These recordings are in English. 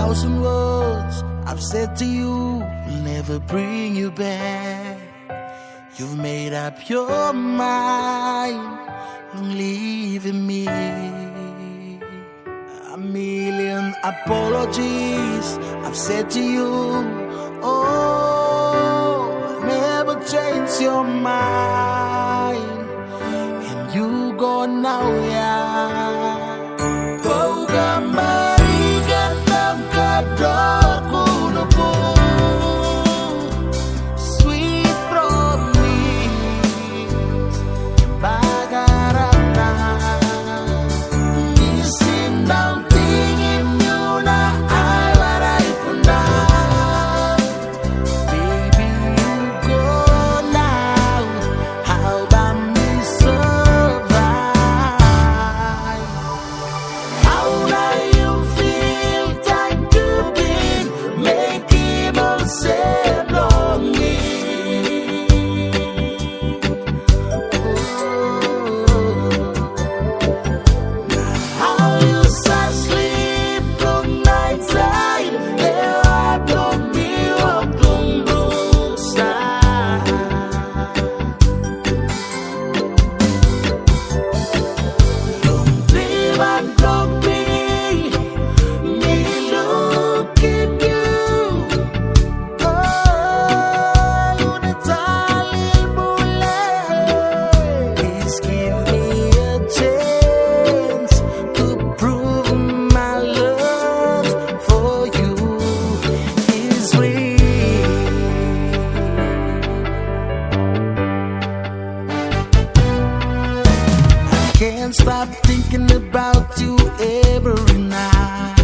1,000 words I've said to you will never bring you back. You've made up your mind on leaving me. A million apologies I've said to you. Oh, never change your mind. And you go now, yeah. Marikan ng kadako na po. Sweet promise, pag-arap na. Isin ng tingin nyo na ay waray po na. Baby, you go now. How about me survive? How do you feel? Time to be making us sad longing. How you sleep long nights time? There are no miracle side. Don't live and don't be. Me look at you. Oh, Natalie Boulay. Please give me a chance to prove my love for you is real. I can't stop thinking about you every night.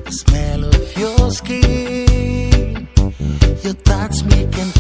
The smell of your skin, your touch me can